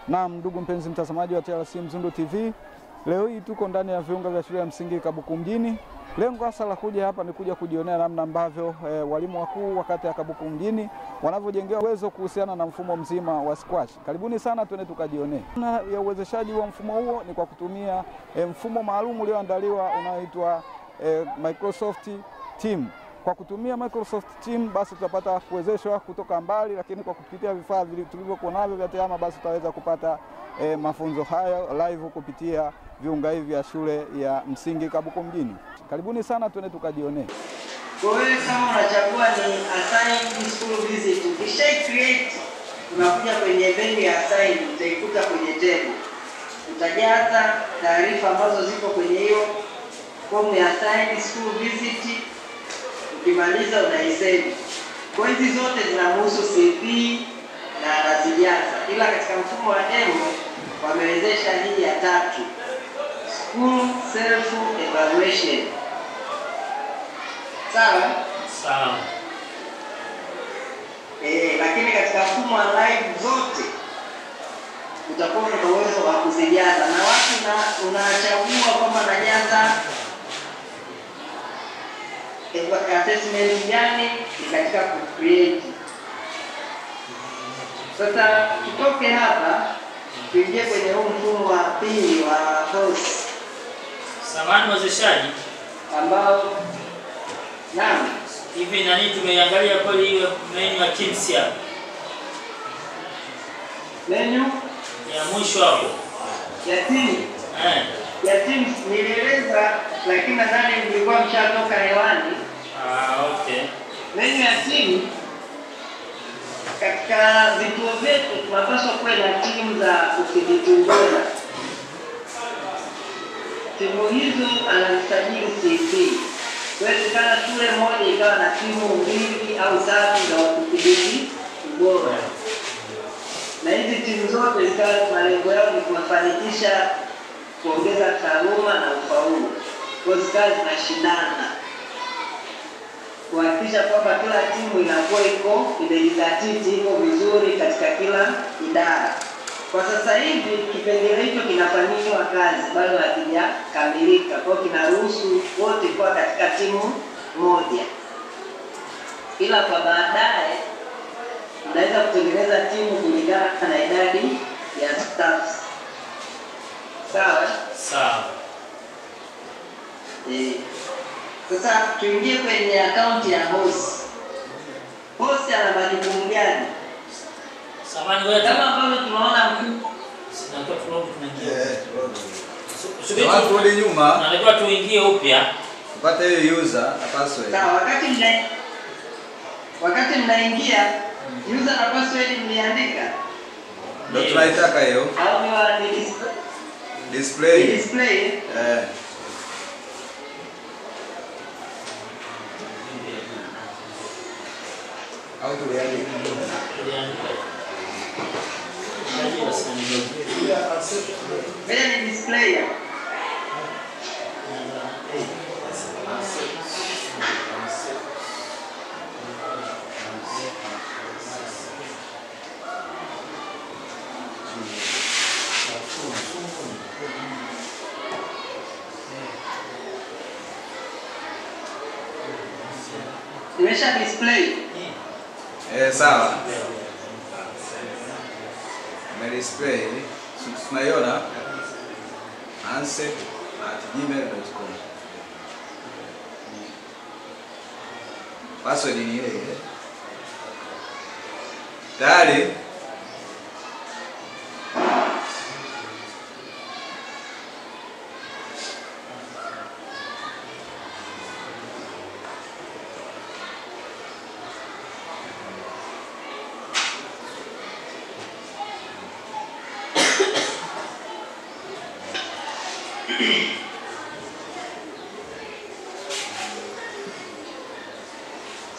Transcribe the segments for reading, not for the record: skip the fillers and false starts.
Naam, ndugu mpenzi mtazamaji wa TRC Mzundu TV. Leo hii tuko ndani ya viunga vya shule ya msingi Kabuku mjini. Lengo hasa la kuja hapa ni kuja kujionea namna ambavyo walimu wakuu wakati ya Kabuku mjini wanavyojengewa uwezo kuhusiana na mfumo mzima wa squash. Karibuni sana twende tukajionee. Na ya uwezeshaji wa mfumo huo ni kwa kutumia mfumo maalum ulioandaliwa unaoitwa Microsoft Team. Kwa kutumia Microsoft Team basi tutapata kuwezeshwa kutoka mbali, lakini kwa kupitia vifaa tulivyokuwa navyo vya TEHAMA basi tutaweza kupata mafunzo haya live kupitia viunga hivi vya shule ya msingi Kabuku mjini. Karibuni sana twende tukajionee. Kwa hiyo kama unachagua ni assign school visit, ukisha create unakuja kwenye venue ya assign, utaikuta kwenye table. Utajaza taarifa ambazo ziko kwenye hiyo form ya assign school visit. Ukimaliza unaisave. Kwa hizi zote zinamhusu CV na anazijaza. Ila katika mfumo wa demo wamewezesha hii ya tatu, school self evaluation. Sawa? Sawa. Lakini katika mfumo wa live zote utakuwa na uwezo wa kuzijaza na watu unachagua kwamba najaza assessment gani ni katika create. Sasa tutoke hapa tuingie kwenye huu mfumo wa pili wa course. Samani wazeshaji Ambao naam, hivi nani tumeangalia kweli hiyo menu ya Teams hapa. Menu Ya mwisho hapo. ya Teams. Ya Teams nilieleza, lakini nadhani mlikuwa mshatoka hewani. Okay. Menu ya Teams, katika vituo vyetu tunapaswa kuwa na timu za udhibiti ubora. Timu hizo anasajili CP. Inawezekana shule moja ikawa na timu 2 au 3 za udhibiti ubora. Na hizi timu zote zikawa malengo yao ni kufanikisha kuongeza taaluma na ufaulu. Kwa hiyo zikawa zinashindana kuhakikisha kwamba kila timu inakuwa imejizatiti iko vizuri katika kila idara. Kwa sasa hivi kipengele hicho kinafanywa kazi, bado hakijakamilika. Kwa hiyo kinaruhusu wote kuwa katika timu moja. Ila kwa baadaye unaweza kutengeneza timu kulingana na idadi ya staff. Sawa? Sawa. Sasa tuingie kwenye akaunti ya host. Host ana majukumu gani? Samani wewe Kama ambavyo tunaona mkuu. Sina kwa flow tunaingia. Subiri turudi nyuma. Nalikuwa tuingie upya. Upate hiyo user na password. Sawa, wakati mnaingia user na password mliandika. Ndio tunaitaka hiyo. Au ni Display. Display. Au tuliandika. Wewe ni display. Nimesha display. Sawa. Display. Tunaiona answer@gmail.com. Password ni ile ile. Tayari.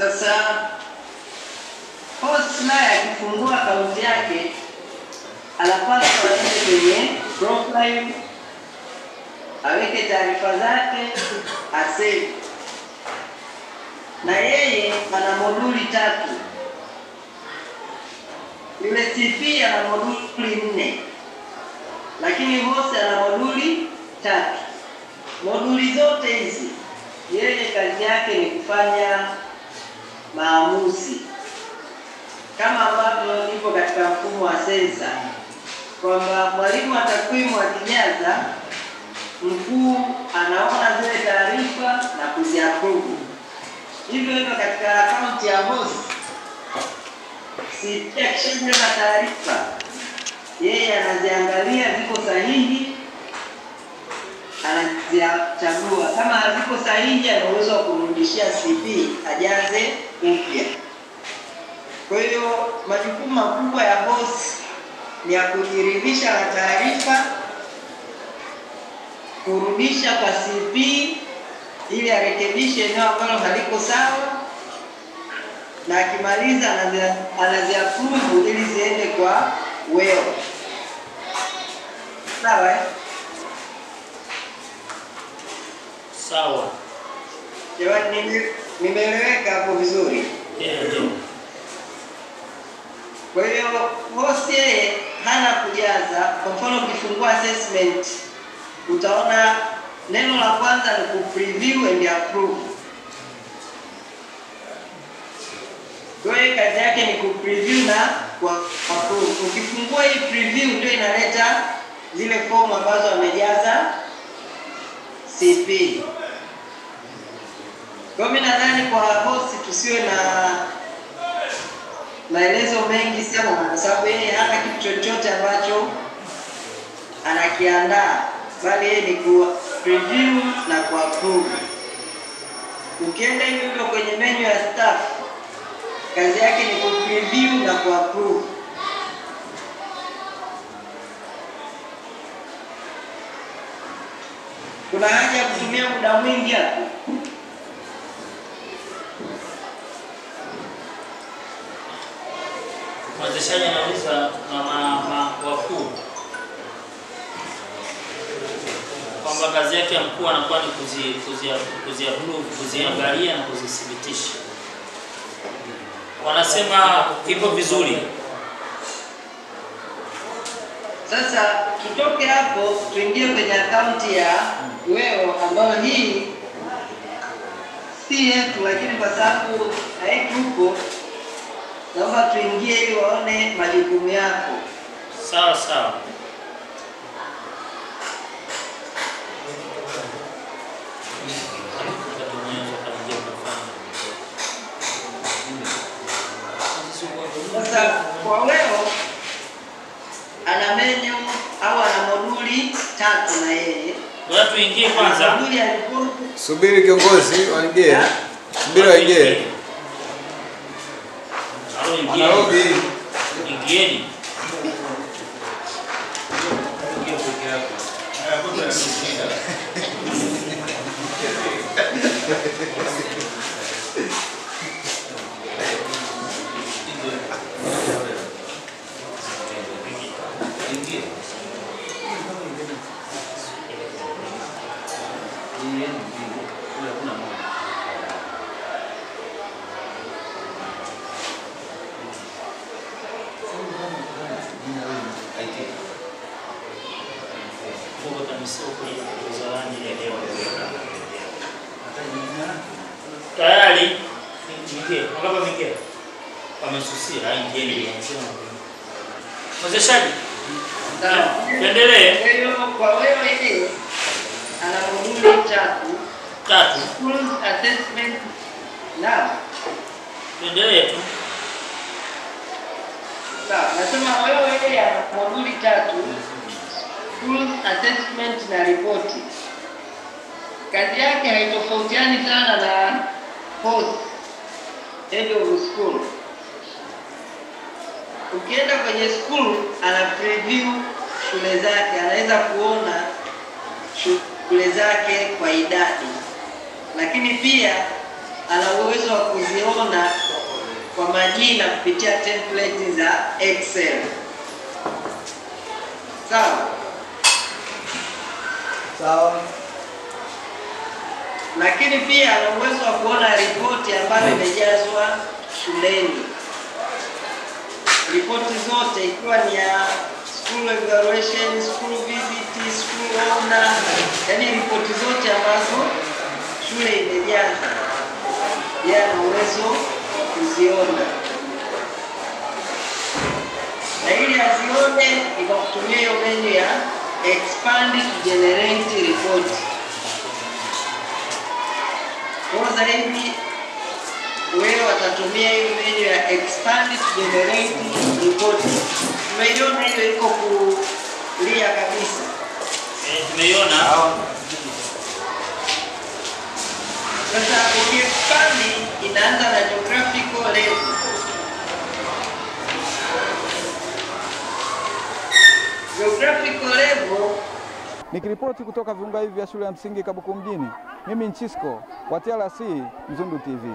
Sasa host naye akifungua akaunti yake anapaswa aende kwenye profile, aweke taarifa zake, asave. Na yeye ana moduli 3. Ile CP ana moduli 4. lakini Hosi ana moduli 3. Moduli zote hizi yeye kazi yake ni kufanya maamuzi, kama ambavyo ipo katika mfumo wa sensa, kwamba mwalimu wa takwimu akijaza, mkuu anaona zile taarifa na kuziapprove. Hivyo hivyo katika akaunti ya Hosi, akishajaza taarifa, yeye anaziangalia ziko sahihi, anazichagua. Kama haziko sahihi, ana uwezo wa kumrudishia CP ajaze upya. Kwa hiyo majukumu makubwa ya Hosi ni ya kujiridhisha na taarifa, kurudisha kwa CP ili arekebishe eneo ambalo haliko sawa, na akimaliza anaziapprove ili ziende kwa weo. Sawa? Sawa. Jamani, nimeeleweka hapo vizuri? Ndio. Kwa hiyo Hosi yeye hana kujaza. Kwa mfano ukifungua assessment utaona neno la kwanza ni ku-preview and approve. Kwa hiyo kazi yake ni ku-preview na ku-approve. Ukifungua hii preview ndio inaleta zile fomu ambazo amejaza CP. Kwa mimi nadhani kwa Hosi tusiwe na maelezo mengi sana, kwa sababu yeye hana kitu chochote ambacho anakiandaa, bali yeye ni ku preview na ku approve. Ukienda hivyo kwenye menu ya staff, kazi yake ni ku preview na ku approve. Kuna haja ya kutumia muda mwingi hapo? Mwezeshaji anauliza wakuu kwamba kazi yake ya mkuu anakuwa ni kuziangalia na kuzithibitisha. Wanasema ipo vizuri. Sasa tutoke hapo tuingie kwenye akaunti ya weo, ambayo hii si yetu, lakini kwa sababu haitupo, naomba tuingie ili waone majukumu yako. Sawa sawa. Sasa kwa leo ana menu au ana moduli 3 na yeye. Ngoja tuingie kwanza. Moduli ya report. Subiri kiongozi, waingie. Subiri waingie. Analogi. Ingieni. Tayari ingie, ngapa mingie. Wamesusia ingieni wanasema. Mwezeshaji. Endelee. Kwa hiyo kwa wewe hii ana moduli 3. School assessment na. Endelee tu. Sawa, nasema wewe hii ana moduli 3. School assessment na report. Kazi yake haitofautiani sana na Hosi, head of school. Ukienda kwenye school, ana preview shule zake, anaweza kuona shule zake kwa idadi, lakini pia ana uwezo wa kuziona kwa majina kupitia template za Excel. Sawa? Sawa. Lakini pia ana uwezo wa kuona ripoti ambayo imejazwa shuleni. Ripoti zote ikiwa ni ya school evaluation, school visit, school owner, yani ripoti zote ambazo shule imejaza yeye ana uwezo kuziona, na ili azione ni kwa kutumia hiyo menu ya expand to generate report. Kwa zaidi wewe watatumia hiyo menu ya expand to generate report. Tumeiona hiyo iko kulia kabisa. Tumeiona. Sasa ukiexpand inaanza na geographical level. Geographical level. Nikiripoti kutoka viunga hivi vya shule ya msingi Kabuku mjini, mimi Nchisco wa TRC Mzundu TV.